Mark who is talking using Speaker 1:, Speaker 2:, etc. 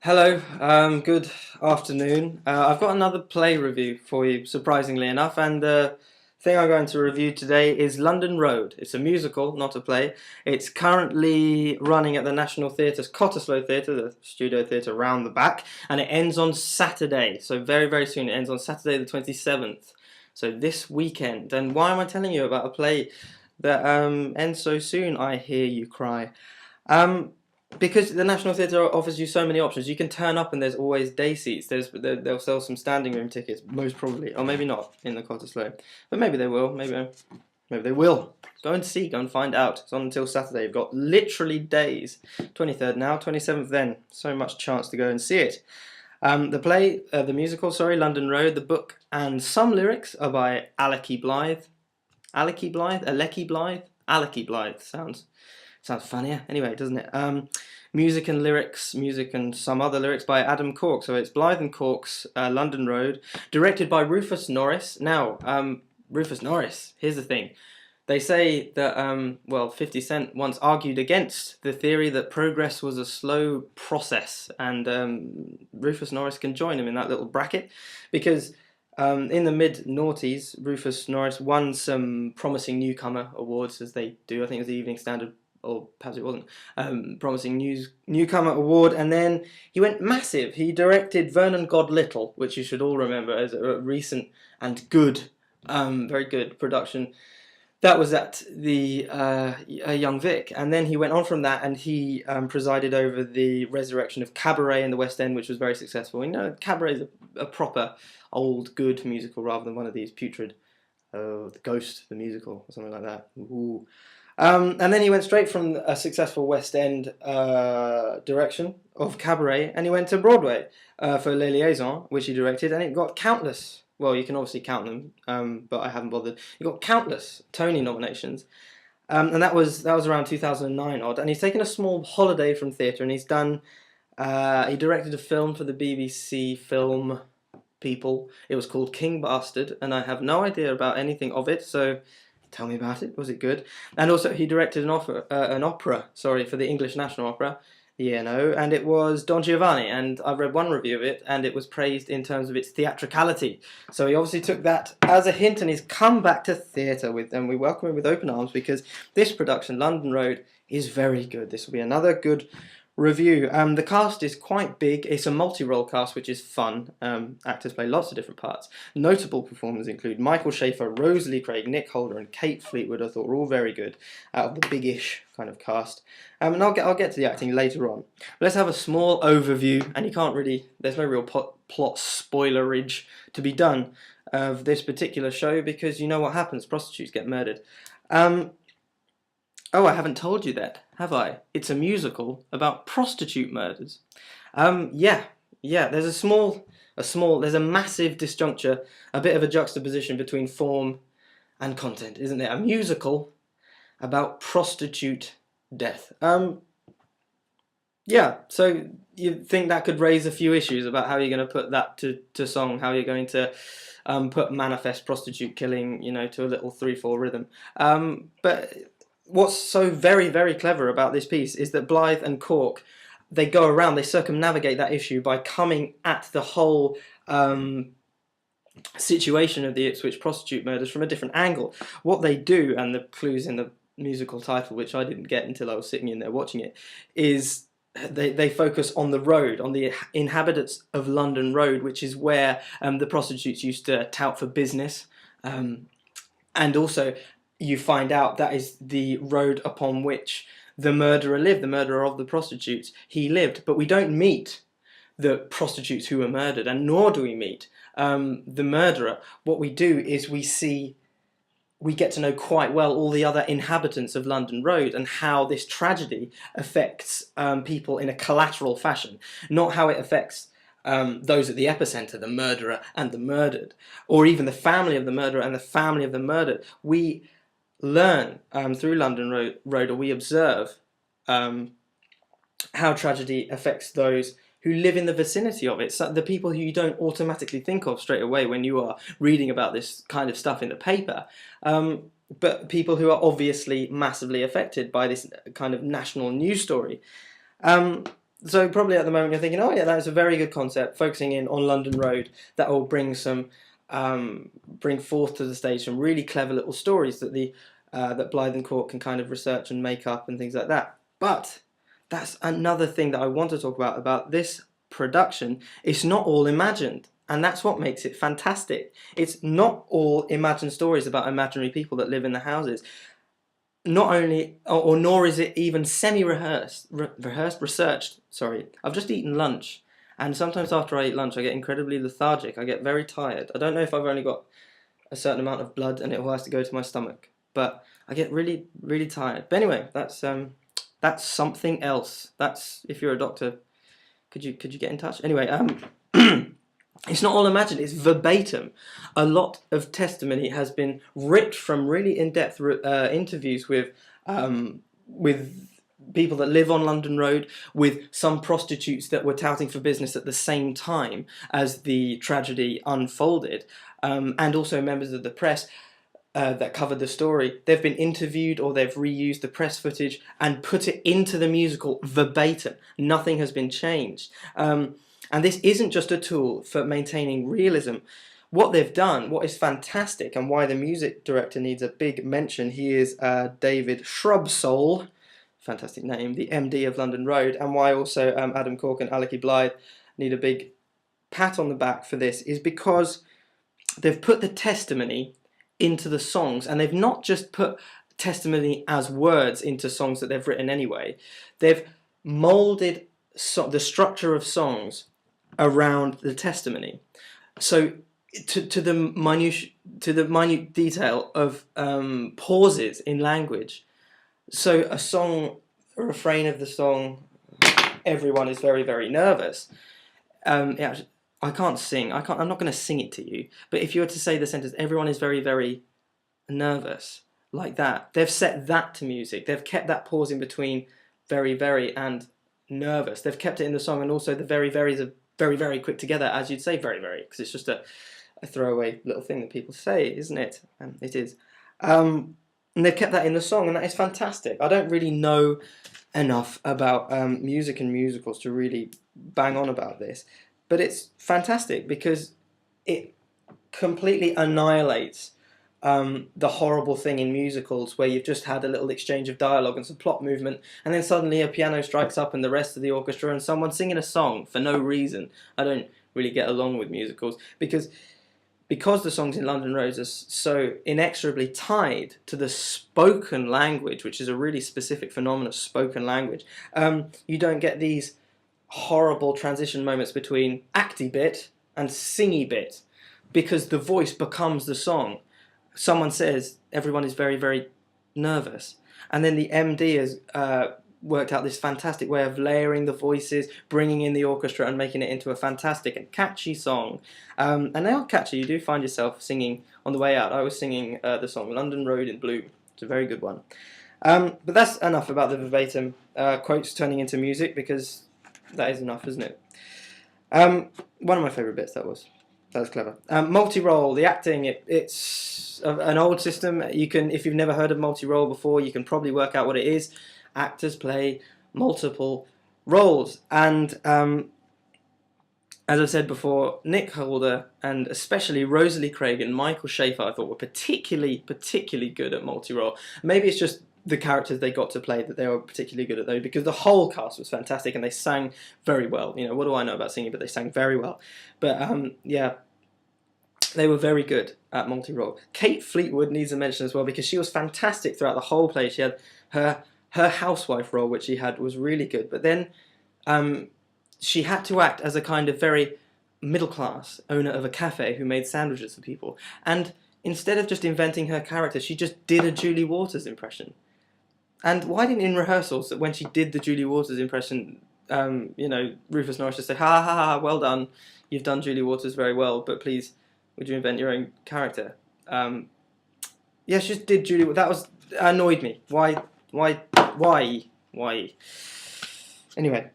Speaker 1: Hello, good afternoon. I've got another play review for you, surprisingly enough, and the thing I'm going to review today is London Road. It's a musical, not a play. It's currently running at the National Theatre's Cottesloe Theatre, the studio theatre round the back, and it ends on Saturday, so very, very soon. It ends on Saturday the 27th, so this weekend. And why am I telling you about a play that ends so soon, I hear you cry? Because the National Theatre offers you so many options. You can turn up and there's always day seats. They'll sell some standing room tickets, most probably, or maybe not in the Cottesloe, but maybe they will. Maybe they will. Go and see. Go and find out. It's on until Saturday. You've got literally days. 23rd now, 27th then. So much chance to go and see it. The musical, sorry, London Road. The book and some lyrics are by Alecky Blythe. Alecky Blythe? Alecky Blythe? Alecky Blythe sounds funnier. Anyway, doesn't it? Music and some other lyrics by Adam Cork. So it's Blythe and Cork's London Road, directed by Rufus Norris. Now, Rufus Norris, here's the thing. They say that, 50 Cent once argued against the theory that progress was a slow process, and Rufus Norris can join him in that little bracket, because in the mid-noughties, Rufus Norris won some Promising Newcomer awards, as they do. I think it was the Evening Standard, or perhaps it wasn't, Promising Newcomer Award, and then he went massive. He directed Vernon Godlittle, which you should all remember as a recent and good, very good production. That was at the Young Vic, and then he went on from that, and he presided over the resurrection of Cabaret in the West End, which was very successful. You know, Cabaret is a proper old good musical rather than one of these putrid, The Ghost, the musical, or something like that. Ooh. And then he went straight from a successful West End direction of Cabaret, and he went to Broadway for Les Liaisons, which he directed, and it got countless. Well, you can obviously count them, but I haven't bothered. He got countless Tony nominations, and that was around 2009 odd. And he's taken a small holiday from theatre, and he's done. He directed a film for the BBC Film people. It was called King Bastard, and I have no idea about anything of it. So, tell me about it. Was it good? And also, he directed an opera. Sorry, for the English National Opera. And it was Don Giovanni, and I've read one review of it, and it was praised in terms of its theatricality. So he obviously took that as a hint, and he's come back to theatre and we welcome him with open arms, because this production, London Road, is very good. This will be another good review. The cast is quite big. It's a multi-role cast, which is fun. Actors play lots of different parts. Notable performers include Michael Schaeffer, Rosalie Craig, Nick Holder, and Kate Fleetwood. I thought were all very good out of the big-ish kind of cast. And I'll get to the acting later on. Let's have a small overview, and there's no real plot spoilerage to be done of this particular show, because you know what happens. Prostitutes get murdered. Oh, I haven't told you that, have I? It's a musical about prostitute murders. Yeah. There's there's a massive disjuncture, a bit of a juxtaposition between form and content, isn't there? A musical about prostitute death. Yeah, so you think that could raise a few issues about how you're going to put that to song, how you're going to put manifest prostitute killing, to a little 3/4 rhythm. But what's so very, very clever about this piece is that Blythe and Cork, they circumnavigate that issue by coming at the whole situation of the Ipswich prostitute murders from a different angle. What they do, and the clues in the musical title, which I didn't get until I was sitting in there watching it, is they focus on the road, on the inhabitants of London Road, which is where the prostitutes used to tout for business, and also you find out that is the road upon which the murderer lived, the murderer of the prostitutes. He lived, but we don't meet the prostitutes who were murdered, and nor do we meet the murderer. What we do is we get to know quite well all the other inhabitants of London Road and how this tragedy affects people in a collateral fashion, not how it affects those at the epicenter, the murderer and the murdered, or even the family of the murderer and the family of the murdered. We learn through London Road, or we observe how tragedy affects those who live in the vicinity of it. So the people who you don't automatically think of straight away when you are reading about this kind of stuff in the paper, but people who are obviously massively affected by this kind of national news story. So probably at the moment you're thinking, oh yeah, that's a very good concept, focusing in on London Road. That will bring bring forth to the stage some really clever little stories that that Blythe and Cork can kind of research and make up and things like that. But that's another thing that I want to talk about this production. It's not all imagined, and that's what makes it fantastic. It's not all imagined stories about imaginary people that live in the houses. Not only, or nor is it even researched. Sorry, I've just eaten lunch, and sometimes after I eat lunch, I get incredibly lethargic. I get very tired. I don't know if I've only got a certain amount of blood and it all has to go to my stomach, but I get really, really tired. But anyway, that's something else. That's, if you're a doctor, could you get in touch? Anyway, it's not all imagined, it's verbatim. A lot of testimony has been ripped from really in-depth interviews with people that live on London Road, with some prostitutes that were touting for business at the same time as the tragedy unfolded, and also members of the press that covered the story. They've been interviewed, or they've reused the press footage and put it into the musical verbatim. Nothing has been changed. And this isn't just a tool for maintaining realism. What they've done, what is fantastic, and why the music director needs a big mention, he is David Shrubsole, fantastic name, the MD of London Road, and why also Adam Cork and Alecky Blythe need a big pat on the back for this, is because they've put the testimony into the songs, and they've not just put testimony as words into songs that they've written anyway. They've moulded the structure of songs around the testimony, so to the minute detail of pauses in language. So a refrain of the song, "Everyone is very, very nervous." Yeah, I can't sing. I'm not going to sing it to you. But if you were to say the sentence, "Everyone is very, very nervous," like that, they've set that to music. They've kept that pause in between "very, very" and "nervous." They've kept it in the song, and also the "very, very's" are very, very quick together, as you'd say "very, very," because it's just a throwaway little thing that people say, isn't it? It is. And they've kept that in the song, and that is fantastic. I don't really know enough about music and musicals to really bang on about this, but it's fantastic because it completely annihilates the horrible thing in musicals where you've just had a little exchange of dialogue and some plot movement, and then suddenly a piano strikes up and the rest of the orchestra and someone's singing a song for no reason. I don't really get along with musicals because the songs in London Road are so inexorably tied to the spoken language, which is a really specific phenomenon of spoken language. You don't get these horrible transition moments between acty bit and singy bit, because the voice becomes the song. Someone says, "Everyone is very, very nervous," and then the MD has worked out this fantastic way of layering the voices, bringing in the orchestra and making it into a fantastic and catchy song. And they are catchy. You do find yourself singing on the way out. I was singing the song "London Road in Blue." It's a very good one. But that's enough about the verbatim quotes turning into music, because that is enough, isn't it? One of my favourite bits, that was clever. Multi-role, the acting, it's an old system. You can, if you've never heard of multi-role before, you can probably work out what it is. Actors play multiple roles, and as I said before, Nick Holder and especially Rosalie Craig and Michael Schaeffer, I thought, were particularly good at multi-role. Maybe it's just the characters they got to play that they were particularly good at those, because the whole cast was fantastic and they sang very well. You know, what do I know about singing, but they sang very well. But yeah, they were very good at multi-role. Kate Fleetwood needs a mention as well, because she was fantastic throughout the whole play. She had her housewife role, which she had, was really good, but then she had to act as a kind of very middle-class owner of a cafe who made sandwiches for people, and instead of just inventing her character, she just did a Julie Waters impression. And why didn't, in rehearsals, when she did the Julie Waters impression, you know, Rufus Norris just say, "Ha ha ha, well done, you've done Julie Waters very well, but please, would you invent your own character?" Yeah, she just did Julie. That annoyed me. Why? Anyway.